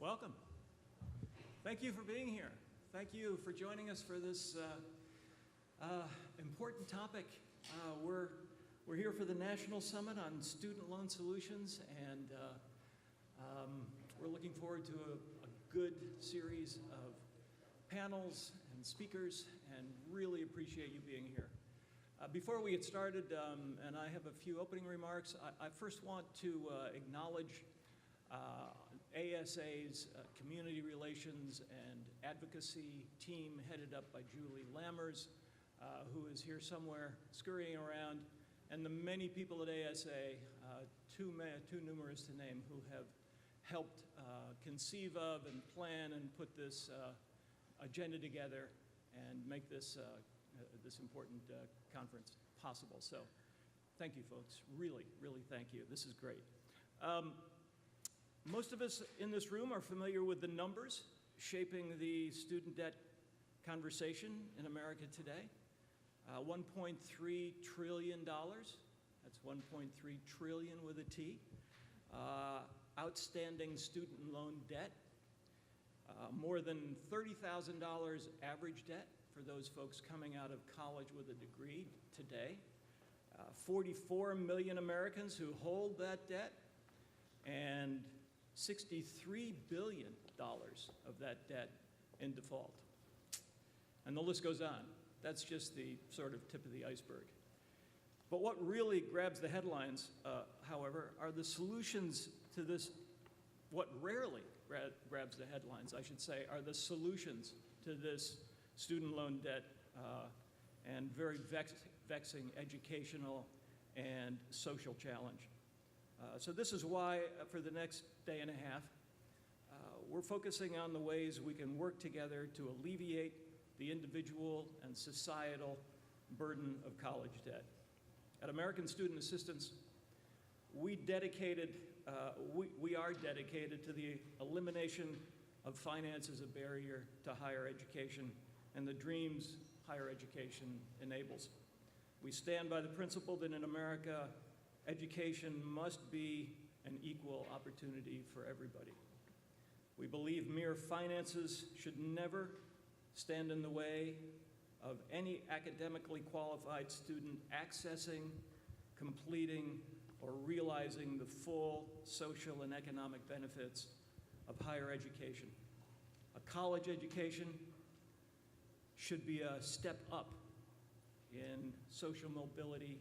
Welcome. Thank you for being here. Thank you for joining us for this important topic. We're here for the National Summit on Student Loan Solutions, and we're looking forward to a good series of panels and speakers, and really appreciate you being here. Before we get started, and I have a few opening remarks, I first want to acknowledge ASA's community relations and advocacy team headed up by Julie Lammers, who is here somewhere scurrying around, and the many people at ASA, too numerous to name, who have helped conceive of and plan and put this agenda together and make this, this important conference possible. So thank you, folks. Really, really thank you. This is great. Most of us in this room are familiar with the numbers shaping the student debt conversation in America today. $1.3 trillion, that's 1.3 trillion with a T. Outstanding student loan debt, more than $30,000 average debt for those folks coming out of college with a degree today. 44 million Americans who hold that debt, and $63 billion of that debt in default. And the list goes on. That's just the sort of tip of the iceberg. But what really grabs the headlines, however, are the solutions to this. What rarely grabs the headlines, I should say, are the solutions to this student loan debt and very vexing educational and social challenge. So this is why, for the next day and a half, we're focusing on the ways we can work together to alleviate the individual and societal burden of college debt. At American Student Assistance, we are dedicated to the elimination of finance as a barrier to higher education and the dreams higher education enables. We stand by the principle that in America, education must be an equal opportunity for everybody. We believe mere finances should never stand in the way of any academically qualified student accessing, completing, or realizing the full social and economic benefits of higher education. A college education should be a step up in social mobility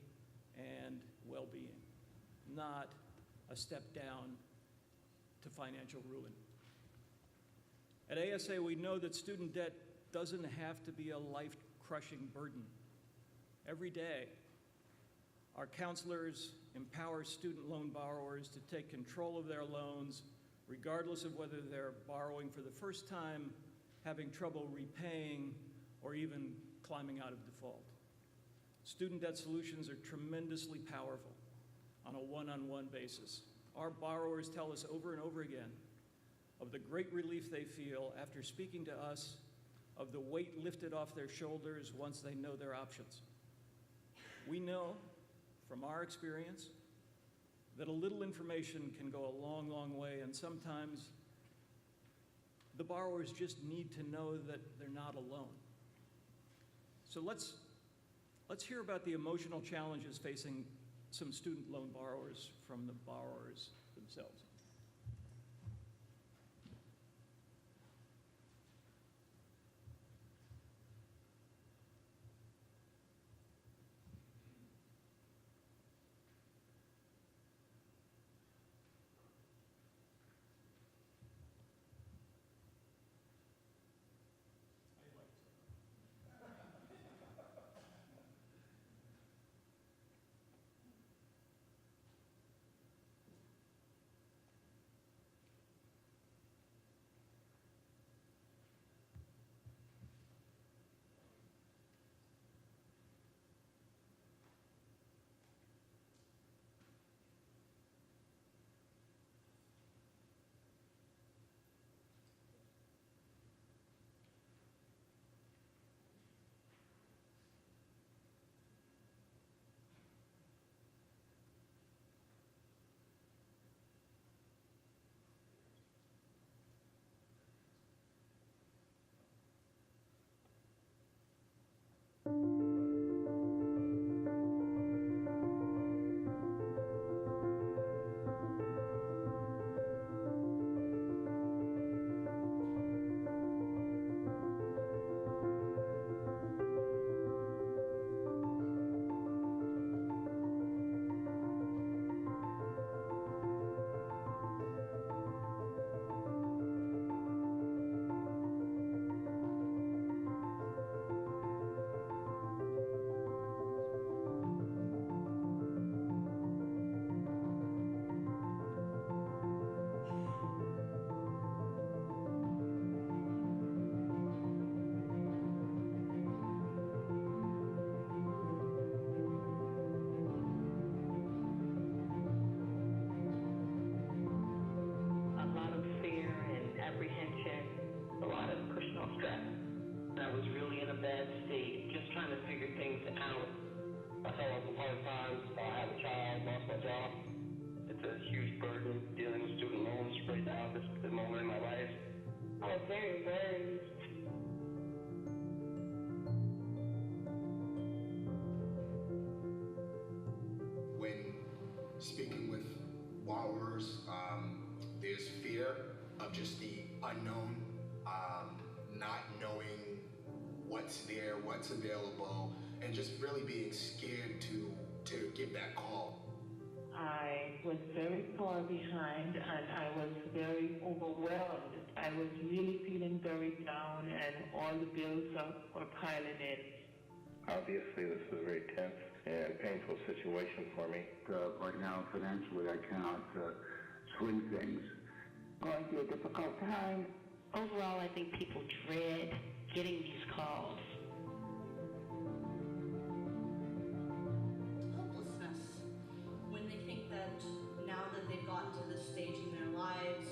and well-being, not a step down to financial ruin. At ASA, we know that student debt doesn't have to be a life-crushing burden. Every day, our counselors empower student loan borrowers to take control of their loans, regardless of whether they're borrowing for the first time, having trouble repaying, or even climbing out of default. Student debt solutions are tremendously powerful on a one-on-one basis. Our borrowers tell us over and over again of the great relief they feel after speaking to us, of the weight lifted off their shoulders once they know their options. We know from our experience that a little information can go a long, long way, and sometimes the borrowers just need to know that they're not alone. So let's hear about the emotional challenges facing some student loan borrowers from the borrowers themselves. trying to figure things out. I fell on some hard times. I have a child, lost my job. It's a huge burden dealing with student loans right now, this moment in my life. I was very worried. When speaking with borrowers, there's fear of just the unknown, not knowing what's there, what's available, and just really being scared to give that call. I was very far behind and I was very overwhelmed. I was really feeling very down and all the bills were piling in. Obviously, this is a very tense and painful situation for me. Right now, financially, I cannot swing things. Going through a difficult time. Overall, I think people dread getting these calls. Hopelessness. When they think that now that they've gotten to this stage in their lives,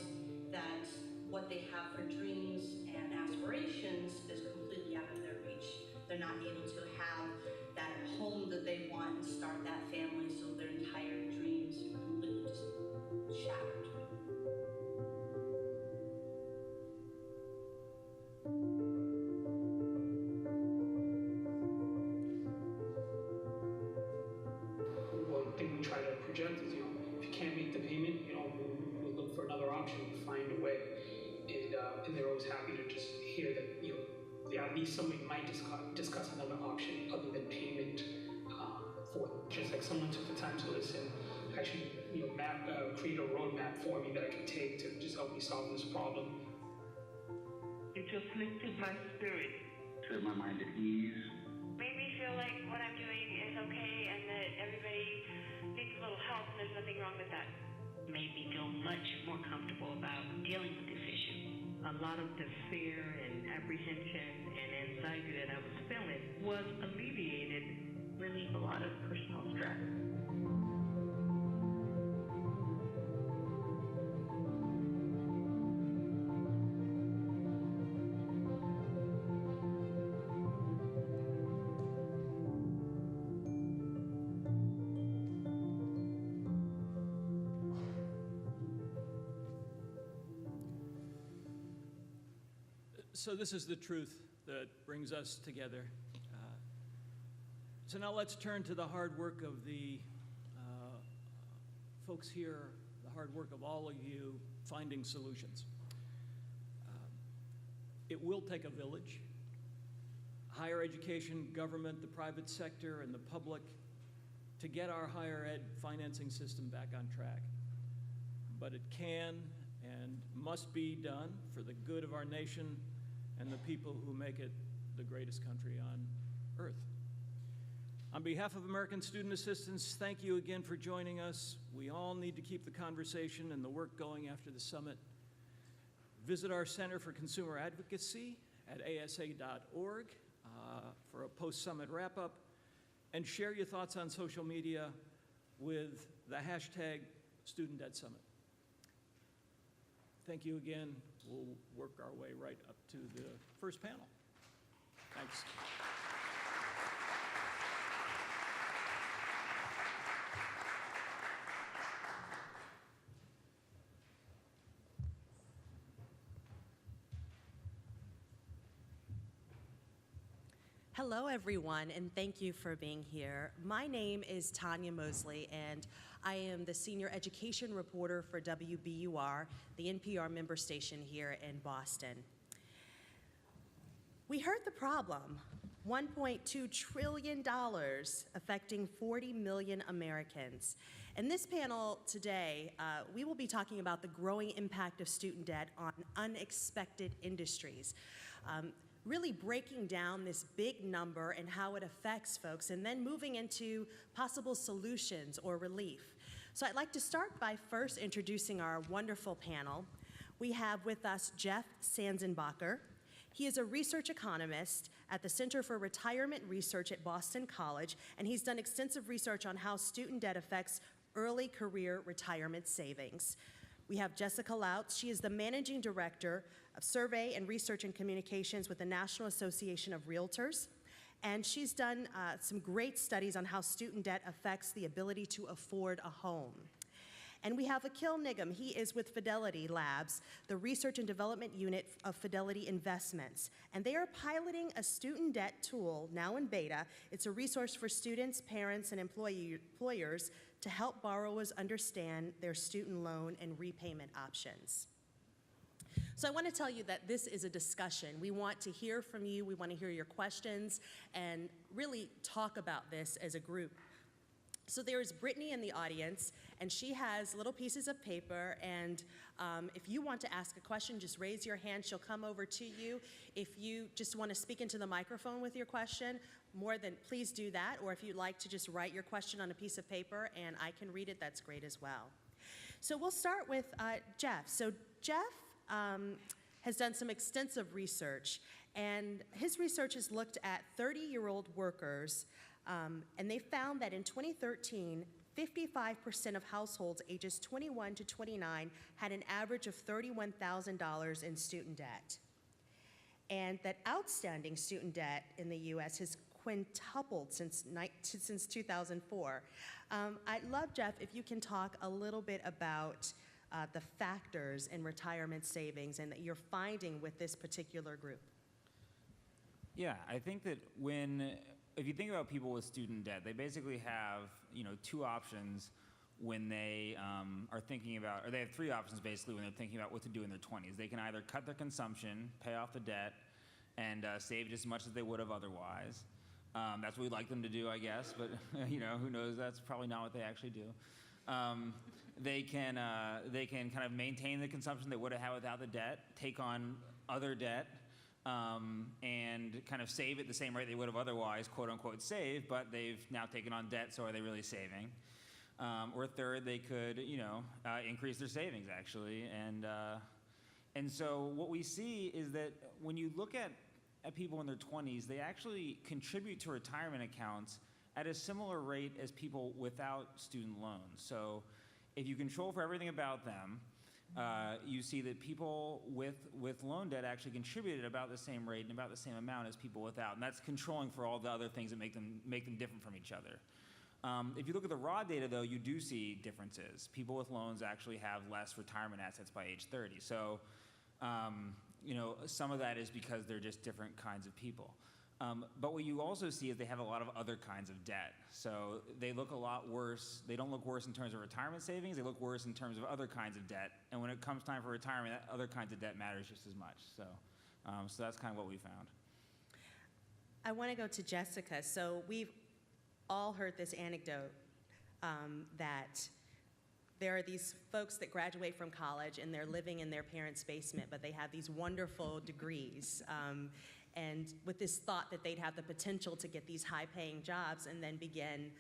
that what they have for dreams and aspirations is completely out of their reach. They're not able to have that home that they want and start that family, so their entire dreams are completely just shattered. One thing we try to project is, if you can't make the payment, we'll look for another option, find a way. And they're always happy to just hear that, at least somebody might discuss another option other than payment for it. Just like someone took the time to listen, actually, create a roadmap for me that I can take to just help me solve this problem. It just lifted my spirit. Set my mind at ease. Made me feel like what I'm doing is okay and that everybody needs a little help and there's nothing wrong with that. Made me feel much more comfortable about dealing with this issue. A lot of the fear and apprehension and anxiety that I was feeling was alleviated. Relieve a lot of personal stress. So this is the truth that brings us together. So now let's turn to the hard work of the folks here, the hard work of all of you finding solutions. It will take a village, higher education, government, the private sector, and the public to get our higher ed financing system back on track. But it can and must be done for the good of our nation and the people who make it the greatest country on earth. On behalf of American Student Assistance, thank you again for joining us. We all need to keep the conversation and the work going after the summit. Visit our Center for Consumer Advocacy at asa.org for a post-summit wrap-up, and share your thoughts on social media with the hashtag Student Debt Summit. Thank you again. We'll work our way right up to the first panel. Thanks. Hello, everyone, and thank you for being here. My name is Tanya Mosley, and I am the Senior Education Reporter for WBUR, the NPR member station here in Boston. We heard the problem, $1.2 trillion affecting 40 million Americans. In this panel today, we will be talking about the growing impact of student debt on unexpected industries. Really breaking down this big number and how it affects folks, and then moving into possible solutions or relief. So I'd like to start by first introducing our wonderful panel. We have with us Jeff Sanzenbacher. He is a research economist at the Center for Retirement Research at Boston College, and he's done extensive research on how student debt affects early career retirement savings. We have Jessica Lautz. She is the Managing Director of Survey and Research and Communications with the National Association of Realtors. And she's done some great studies on how student debt affects the ability to afford a home. And we have Akil Nigam. He is with Fidelity Labs, the research and development unit of Fidelity Investments. And they are piloting a student debt tool now in beta. It's a resource for students, parents, and employers to help borrowers understand their student loan and repayment options. So I want to tell you that this is a discussion. We want to hear from you. We want to hear your questions and really talk about this as a group. So there is Brittany in the audience, and she has little pieces of paper, and if you want to ask a question, just raise your hand. She'll come over to you. If you just want to speak into the microphone with your question, please do that, or if you'd like to just write your question on a piece of paper and I can read it, that's great as well. So we'll start with Jeff. So Jeff has done some extensive research, and his research has looked at 30-year-old workers, and they found that in 2013, 55% of households ages 21 to 29 had an average of $31,000 in student debt. And that outstanding student debt in the U.S. has quintupled since 2004. I'd love, Jeff, if you can talk a little bit about the factors in retirement savings and that you're finding with this particular group. Yeah, I think that if you think about people with student debt, they basically have, two options when they are thinking about, or they have three options basically when they're thinking about what to do in their 20s. They can either cut their consumption, pay off the debt, and save just as much as they would have otherwise. That's what we'd like them to do, I guess, but who knows? That's probably not what they actually do. They can kind of maintain the consumption they would have had without the debt, take on other debt, and kind of save at the same rate they would have otherwise, quote unquote, save, but they've now taken on debt, so are they really saving? Or third, they could, increase their savings actually. And so what we see is that when you look at people in their 20s, they actually contribute to retirement accounts at a similar rate as people without student loans. So if you control for everything about them, you see that people with loan debt actually contributed about the same rate and about the same amount as people without, and that's controlling for all the other things that make them different from each other. If you look at the raw data, though, you do see differences. People with loans actually have less retirement assets by age 30. So, some of that is because they're just different kinds of people. But what you also see is they have a lot of other kinds of debt. So they look a lot worse. They don't look worse in terms of retirement savings. They look worse in terms of other kinds of debt. And when it comes time for retirement, other kinds of debt matters just as much. So, so that's kind of what we found. I want to go to Jessica. So we've all heard this anecdote that there are these folks that graduate from college and they're living in their parents' basement, but they have these wonderful degrees. And with this thought that they'd have the potential to get these high-paying jobs and then begin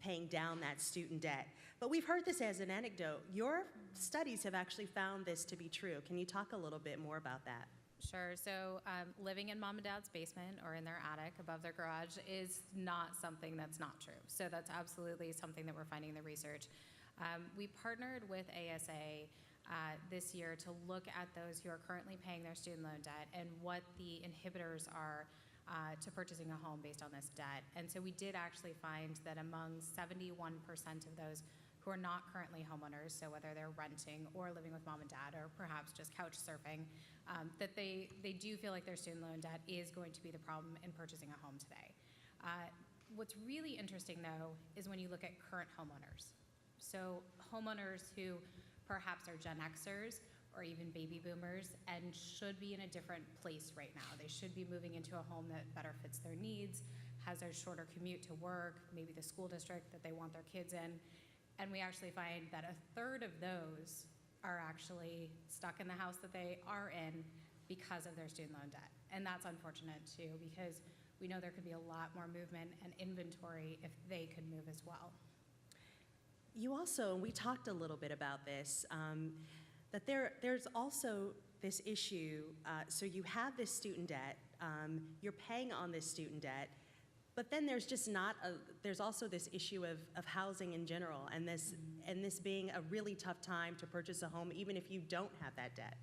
paying down that student debt. But we've heard this as an anecdote. Your studies have actually found this to be true. Can you talk a little bit more about that? Sure. So living in mom and dad's basement or in their attic above their garage is not something that's not true. So that's absolutely something that we're finding in the research. We partnered with ASA this year to look at those who are currently paying their student loan debt and what the inhibitors are to purchasing a home based on this debt. And so we did actually find that among 71% of those who are not currently homeowners, so whether they're renting or living with mom and dad or perhaps just couch surfing, that they do feel like their student loan debt is going to be the problem in purchasing a home today. What's really interesting, though, is when you look at current homeowners. So homeowners who perhaps are Gen Xers or even baby boomers and should be in a different place right now. They should be moving into a home that better fits their needs, has a shorter commute to work, maybe the school district that they want their kids in. And we actually find that a third of those are actually stuck in the house that they are in because of their student loan debt. And that's unfortunate too, because we know there could be a lot more movement and inventory if they could move as well. You also, and we talked a little bit about this, that there's also this issue, so you have this student debt, you're paying on this student debt, but then there's just there's also this issue of housing in general, and this being a really tough time to purchase a home, even if you don't have that debt.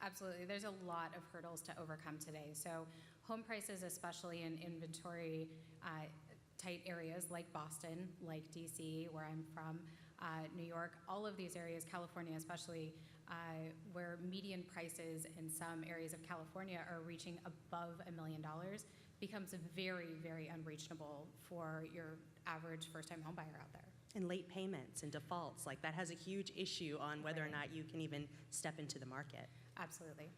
Absolutely. There's a lot of hurdles to overcome today. So home prices, especially in inventory tight areas like Boston, like DC, where I'm from, New York, all of these areas, California especially, where median prices in some areas of California are reaching above $1 million, becomes very, very unreachable for your average first-time homebuyer out there. And late payments and defaults, like that has a huge issue on whether or not you can even step into the market. Absolutely.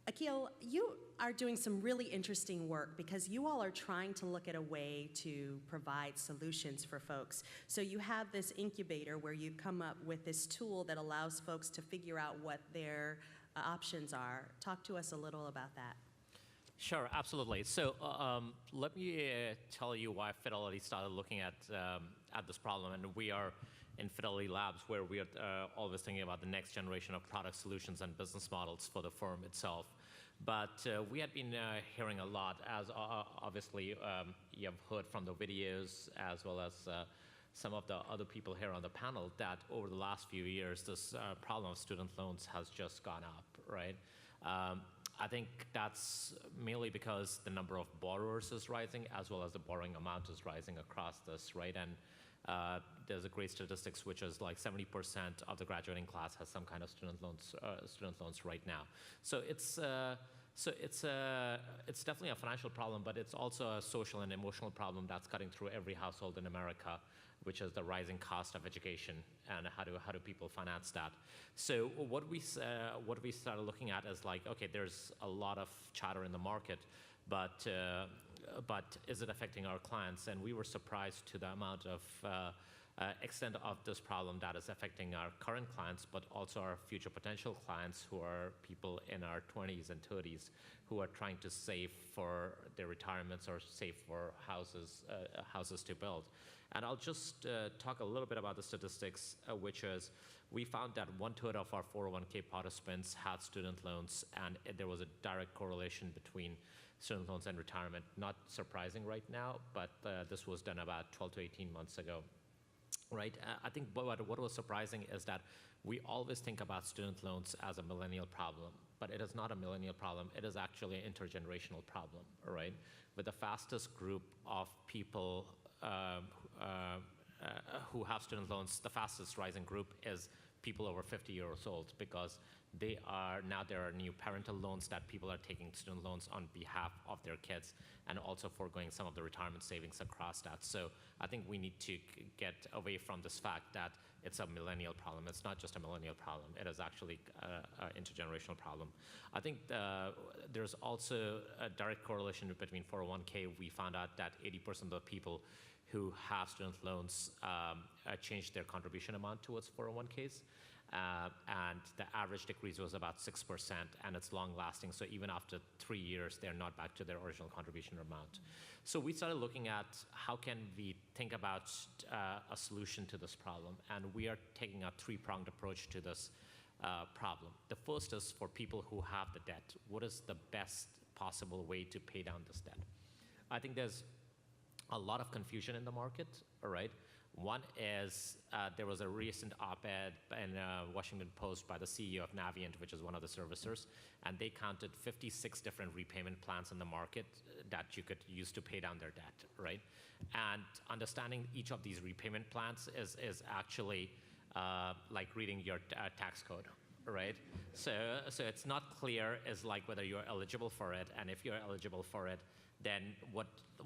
Akil, you are doing some really interesting work because you all are trying to look at a way to provide solutions for folks. So you have this incubator where you've come up with this tool that allows folks to figure out what their options are. Talk to us a little about that. Sure, absolutely. So let me tell you why Fidelity started looking at this problem. And we are in Fidelity Labs, where we are always thinking about the next generation of product solutions and business models for the firm itself. But we had been hearing a lot, as obviously you have heard from the videos, as well as some of the other people here on the panel, that over the last few years, this problem of student loans has just gone up, right? I think that's mainly because the number of borrowers is rising, as well as the borrowing amount is rising across this, right? And there's a great statistics, which is like 70% of the graduating class has some kind of student loans right now. So it's definitely a financial problem, but it's also a social and emotional problem that's cutting through every household in America, which is the rising cost of education and how do people finance that. So what we started looking at is like, okay, there's a lot of chatter in the market, but is it affecting our clients? And we were surprised to the amount of extent of this problem that is affecting our current clients, but also our future potential clients, who are people in our 20s and 30s who are trying to save for their retirements or save for houses to build. And I'll just talk a little bit about the statistics, which is we found that 1/3 of our 401k participants had student loans, and there was a direct correlation between student loans and retirement. Not surprising right now, but this was done about 12 to 18 months ago, right? I think what was surprising is that we always think about student loans as a millennial problem, but it is not a millennial problem. It is actually an intergenerational problem, right? With the fastest group of people who have student loans, the fastest rising group is people over 50 years old, because there are new parental loans that people are taking student loans on behalf of their kids, and also foregoing some of the retirement savings across that. So I think we need to get away from this fact that it's a millennial problem. It's not just a millennial problem. It is actually an intergenerational problem. I think there's also a direct correlation between 401k. We found out that 80% of the people who have student loans changed their contribution amount towards 401ks. And the average decrease was about 6%, and it's long lasting. So even after 3 years, they're not back to their original contribution amount. So we started looking at how can we think about a solution to this problem. And we are taking a three-pronged approach to this problem. The first is for people who have the debt. What is the best possible way to pay down this debt? I think there's a lot of confusion in the market, all right? One is there was a recent op-ed in Washington Post by the CEO of Navient, which is one of the servicers, and they counted 56 different repayment plans in the market that you could use to pay down their debt, right? And understanding each of these repayment plans is actually like reading your tax code, right? So it's not clear as like whether you're eligible for it, and if you're eligible for it, then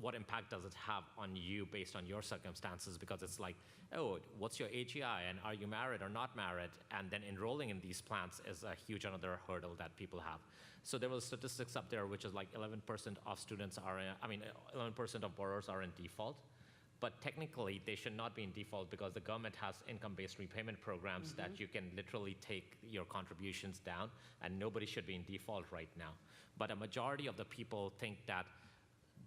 what impact does it have on you based on your circumstances? Because it's like, oh, what's your AGI, and are you married or not married? And then enrolling in these plans is a huge another hurdle that people have. So there was statistics up there, which is like 11% of students are, 11% of borrowers are in default. But technically, they should not be in default, because the government has income-based repayment programs that you can literally take your contributions down, and nobody should be in default right now. But a majority of the people think that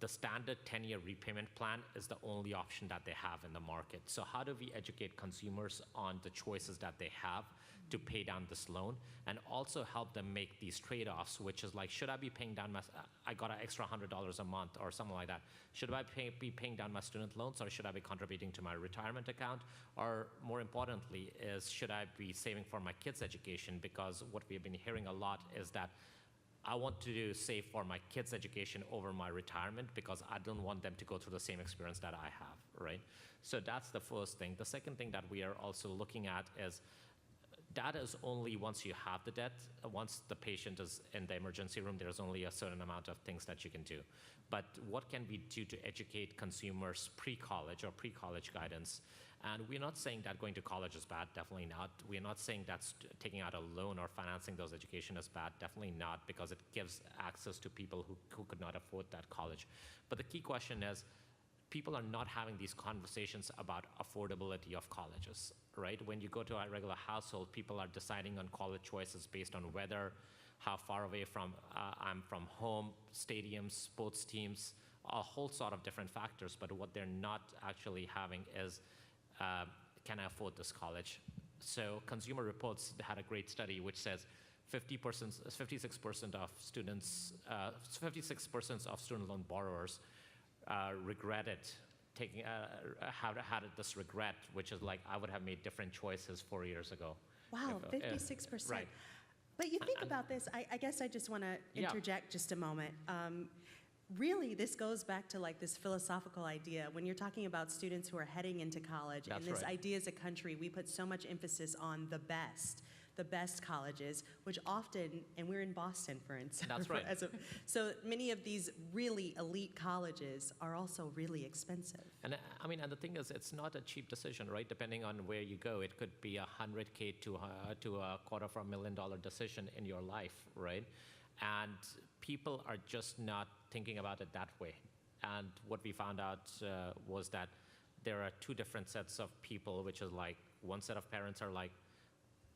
the standard 10-year repayment plan is the only option that they have in the market. So how do we educate consumers on the choices that they have to pay down this loan, and also help them make these trade-offs, which is like, should I be paying down I got an extra $100 a month or something like that. Should I be paying down my student loans, or should I be contributing to my retirement account? Or more importantly is, should I be saving for my kids' education? Because what we've been hearing a lot is that I want to save for my kids' education over my retirement because I don't want them to go through the same experience that I have, right? So that's the first thing. The second thing that we are also looking at is, that is only once you have the debt. Once the patient is in the emergency room, there's only a certain amount of things that you can do. But what can we do to educate consumers pre-college or pre-college guidance? And we're not saying that going to college is bad, definitely not. We're not saying that taking out a loan or financing those education is bad, definitely not, because it gives access to people who could not afford that college. But the key question is, people are not having these conversations about affordability of colleges, right? When you go to a regular household, people are deciding on college choices based on weather, how far away I'm from home, stadiums, sports teams, a whole sort of different factors. But what they're not actually having is, can I afford this college? So Consumer Reports had a great study which says 56% of students, 56% of student loan borrowers regretted had this regret, which is like, I would have made different choices 4 years ago. Wow, 56%. Right. But you think about this, I guess I just want to interject just a moment. Really, this goes back to like this philosophical idea. When you're talking about students who are heading into college, and this idea as a country, we put so much emphasis on the best colleges, which often, and we're in Boston, for instance. That's right. So many of these really elite colleges are also really expensive. And I mean, and the thing is, it's not a cheap decision, right? Depending on where you go, it could be $100K to a $250,000 decision in your life, right? And people are just not thinking about it that way. And what we found out was that there are two different sets of people, which is like, one set of parents are like,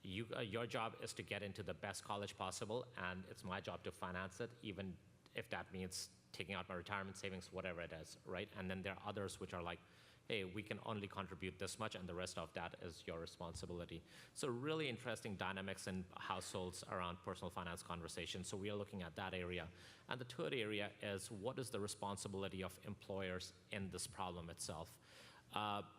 your job is to get into the best college possible, and it's my job to finance it, even if that means taking out my retirement savings, whatever it is, right? And then there are others which are like, hey, we can only contribute this much, and the rest of that is your responsibility. So really interesting dynamics in households around personal finance conversations. So we are looking at that area. And the third area is, what is the responsibility of employers in this problem itself?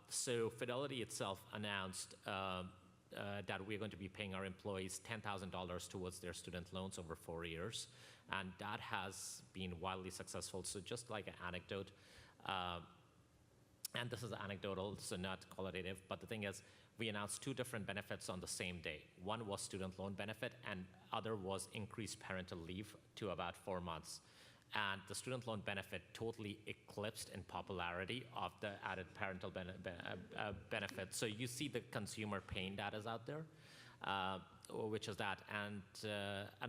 So Fidelity itself announced that we're going to be paying our employees $10,000 towards their student loans over 4 years. And that has been wildly successful. So just like an anecdote, and this is anecdotal, so not qualitative, but the thing is, we announced two different benefits on the same day. One was student loan benefit, and other was increased parental leave to about 4 months. And the student loan benefit totally eclipsed in popularity of the added parental benefit. So you see the consumer pain that is out there, which is that. And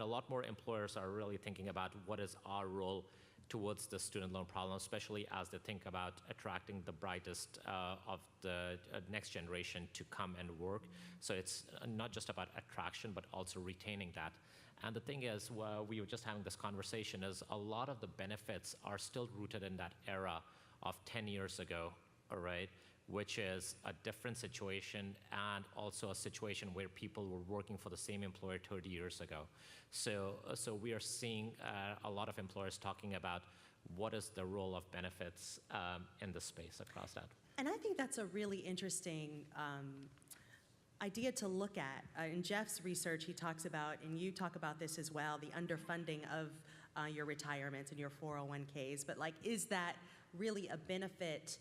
a lot more employers are really thinking about what is our role towards the student loan problem, especially as they think about attracting the brightest of the next generation to come and work. So it's not just about attraction, but also retaining that. And the thing is, we were just having this conversation, is a lot of the benefits are still rooted in that era of 10 years ago, all right, which is a different situation, and also a situation where people were working for the same employer 30 years ago. So we are seeing a lot of employers talking about what is the role of benefits in the space across that. And I think that's a really interesting idea to look at. In Jeff's research, he talks about, and you talk about this as well, the underfunding of your retirements and your 401ks. But like, is that really a benefit,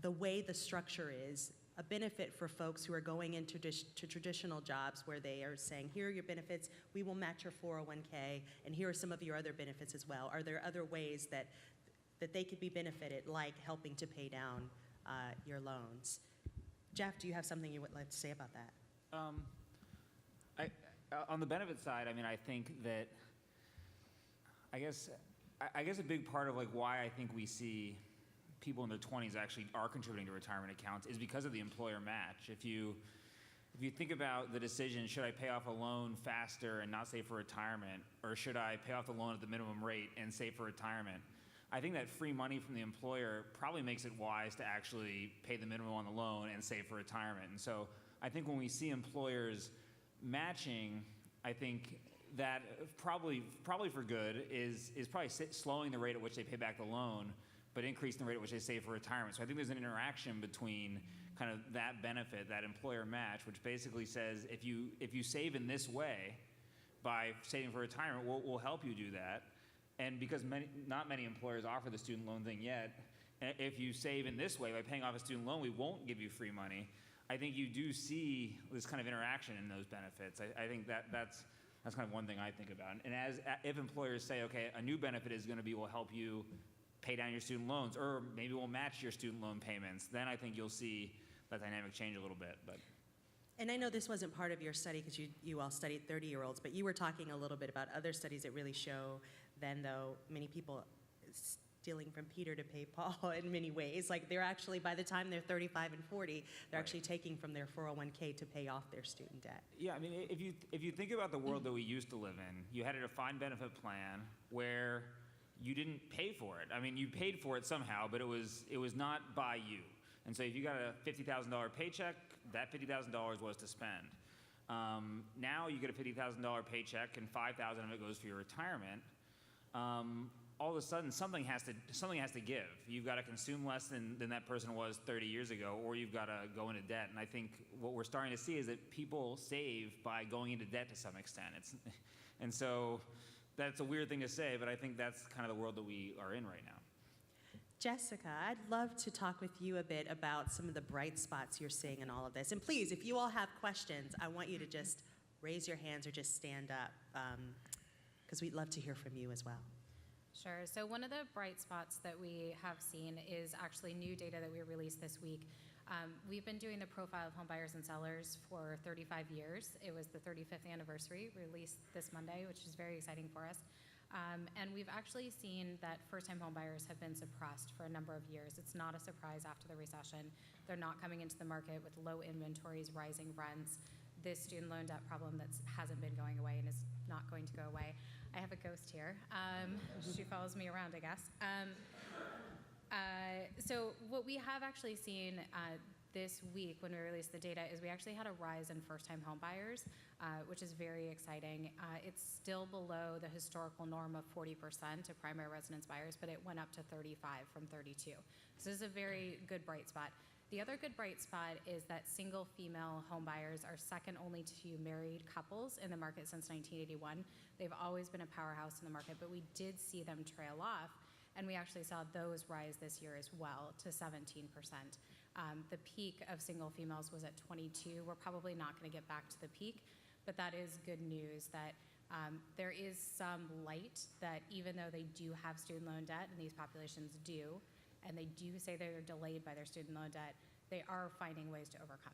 the way the structure is, a benefit for folks who are going into traditional jobs where they are saying, here are your benefits, we will match your 401k, and here are some of your other benefits as well? Are there other ways that they could be benefited, like helping to pay down your loans? Jeff, do you have something you would like to say about that? On the benefit side, I mean, I think that, I guess a big part of like why I think we see people in their 20s actually are contributing to retirement accounts is because of the employer match. If you think about the decision, should I pay off a loan faster and not save for retirement, or should I pay off the loan at the minimum rate and save for retirement? I think that free money from the employer probably makes it wise to actually pay the minimum on the loan and save for retirement. And so I think when we see employers matching, I think that probably for good is probably slowing the rate at which they pay back the loan, but increasing the rate at which they save for retirement. So I think there's an interaction between kind of that benefit, that employer match, which basically says if you save in this way by saving for retirement, we'll help you do that. And because not many employers offer the student loan thing yet, if you save in this way by paying off a student loan, we won't give you free money. I think you do see this kind of interaction in those benefits. I think that's kind of one thing I think about. And if employers say, okay, a new benefit is going to be we'll help you pay down your student loans, or maybe we'll match your student loan payments, then I think you'll see that dynamic change a little bit. But. And I know this wasn't part of your study because you all studied 30-year-olds, but you were talking a little bit about other studies that really show then, though, many people stealing from Peter to pay Paul in many ways. Like they're actually, by the time they're 35 and 40, they're actually taking from their 401k to pay off their student debt. Yeah, I mean, if you think about the world that we used to live in, you had a defined benefit plan where you didn't pay for it. I mean, you paid for it somehow, but it was not by you. And so if you got a $50,000 paycheck, that $50,000 was to spend. Now you get a $50,000 paycheck and $5,000 of it goes for your retirement. All of a sudden, something has to give. You've got to consume less than that person was 30 years ago, or you've got to go into debt. And I think what we're starting to see is that people save by going into debt to some extent. And so that's a weird thing to say, but I think that's kind of the world that we are in right now. Jessica, I'd love to talk with you a bit about some of the bright spots you're seeing in all of this. And please, if you all have questions, I want you to just raise your hands or just stand up, because we'd love to hear from you as well. Sure. So one of the bright spots that we have seen is actually new data that we released this week. We've been doing the profile of home buyers and sellers for 35 years. It was the 35th anniversary, released this Monday, which is very exciting for us. And we've actually seen that first-time home buyers have been suppressed for a number of years. It's not a surprise after the recession. They're not coming into the market with low inventories, rising rents, this student loan debt problem that hasn't been going away and is not going to go away. I have a ghost here. She follows me around, I guess. So what we have actually seen this week when we released the data is we actually had a rise in first-time home buyers, which is very exciting. It's still below the historical norm of 40% of primary residence buyers, but it went up to 35 from 32. So this is a very good bright spot. The other good bright spot is that single female home buyers are second only to married couples in the market since 1981. They've always been a powerhouse in the market, but we did see them trail off, and we actually saw those rise this year as well to 17%. The peak of single females was at 22. We're probably not going to get back to the peak, but that is good news that there is some light that even though they do have student loan debt, and these populations do, and they do say they're delayed by their student loan debt, they are finding ways to overcome